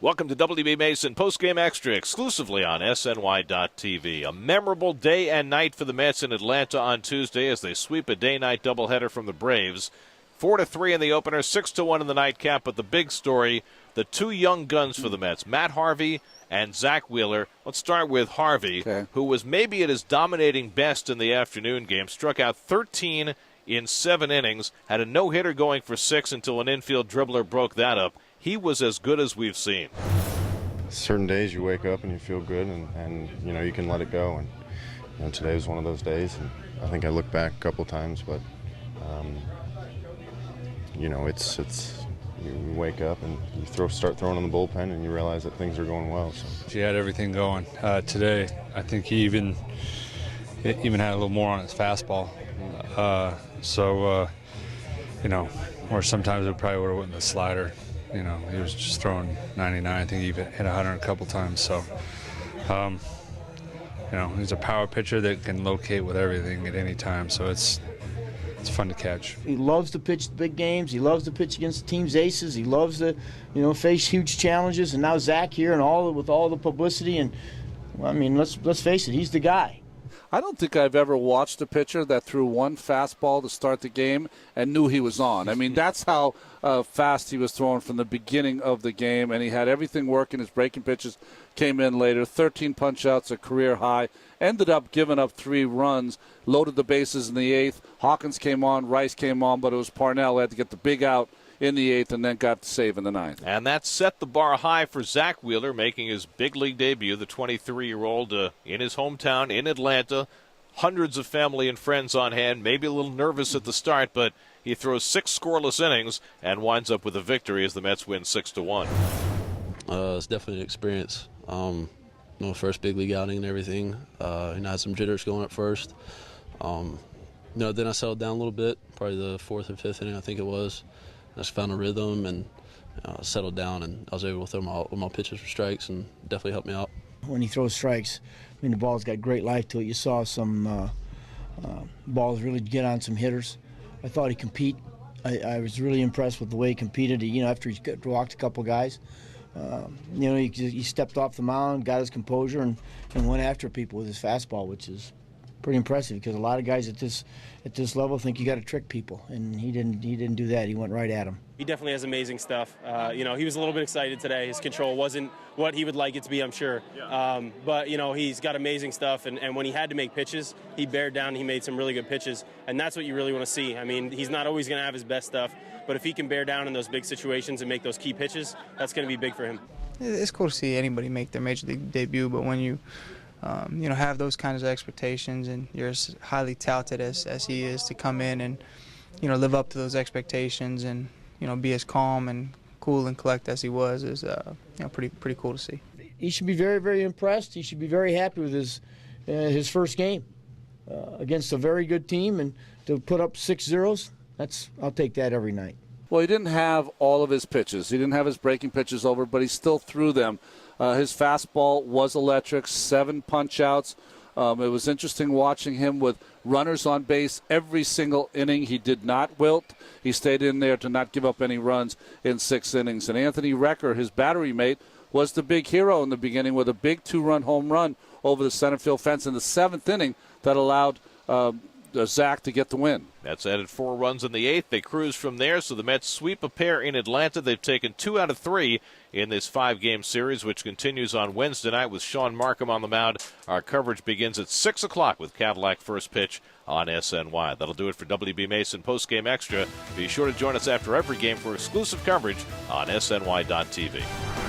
Welcome to WB Mason Postgame Extra, exclusively on SNY.TV. A memorable day and night for the Mets in Atlanta on Tuesday as they sweep a day-night doubleheader from the Braves. 4-3 in the opener, 6-1 in the nightcap. But the big story, the two young guns for the Mets, Matt Harvey and Zack Wheeler. Let's start with Harvey, who was maybe at his dominating best in the afternoon game. Struck out 13 in 7 innings, had a no-hitter going for 6 until an infield dribbler broke that up. He was as good as we've seen. Certain days you wake up and you feel good, and you know you can let it go. And today was one of those days. And I think I look back a couple times, but it's you wake up and you start throwing on the bullpen, and you realize that things are going well. So he had everything going today. I think he even had a little more on his fastball. Or sometimes it probably would have went in the slider. He was just throwing 99. I think he even hit 100 a couple times. So, he's a power pitcher that can locate with everything at any time. So it's fun to catch. He loves to pitch the big games. He loves to pitch against the team's aces. He loves to, face huge challenges. And now Zack here and with all the publicity. And let's face it, he's the guy. I don't think I've ever watched a pitcher that threw one fastball to start the game and knew he was on. I mean, that's how fast he was throwing from the beginning of the game, and he had everything working. His breaking pitches came in later. 13 punch-outs, a career high. Ended up giving up 3 runs, loaded the bases in the 8th. Hawkins came on, Rice came on, but it was Parnell who had to get the big out in the 8th and then got the save in the 9th. And that set the bar high for Zack Wheeler, making his big league debut, the 23-year-old in his hometown in Atlanta. Hundreds of family and friends on hand, maybe a little nervous at the start, but he throws 6 scoreless innings and winds up with a victory as the Mets win 6-1. It's definitely an experience. First big league outing and everything. I had some jitters going at first. Then I settled down a little bit, probably the 4th or 5th inning, I think it was. I just found a rhythm and settled down, and I was able to throw all my pitches for strikes, and definitely helped me out. When he throws strikes, the ball's got great life to it. You saw some balls really get on some hitters. I thought he compete. I was really impressed with the way he competed. After he walked a couple guys, he stepped off the mound, got his composure, and went after people with his fastball, which is pretty impressive because a lot of guys at this level think you got to trick people, and he didn't do that. He went right at him. He definitely has amazing stuff. He was a little bit excited today. His control wasn't what he would like it to be, I'm sure. But he's got amazing stuff, and when he had to make pitches, he bared down. He made some really good pitches, and that's what you really want to see. I mean, he's not always going to have his best stuff, but if he can bear down in those big situations and make those key pitches, that's going to be big for him. It's cool to see anybody make their major league debut, but when you have those kinds of expectations and you're as highly touted as he is, to come in and, live up to those expectations and, be as calm and cool and collect as he was is, pretty cool to see. He should be very, very impressed. He should be very happy with his first game against a very good team, and to put up 6 zeros, I'll take that every night. Well, he didn't have all of his pitches. He didn't have his breaking pitches over, but he still threw them. His fastball was electric, 7 punch-outs. It was interesting watching him with runners on base every single inning. He did not wilt. He stayed in there to not give up any runs in 6 innings. And Anthony Recker, his battery mate, was the big hero in the beginning with a big 2-run home run over the center field fence in the 7th inning that allowed Zack to get the win. That's added 4 runs in the 8th. They cruise from there, so the Mets sweep a pair in Atlanta. They've taken 2 out of 3 in this 5-game series, which continues on Wednesday night with Sean Markham on the mound. Our coverage begins at 6 o'clock with Cadillac first pitch on SNY. That'll do it for WB Mason Postgame Extra. Be sure to join us after every game for exclusive coverage on SNY.TV.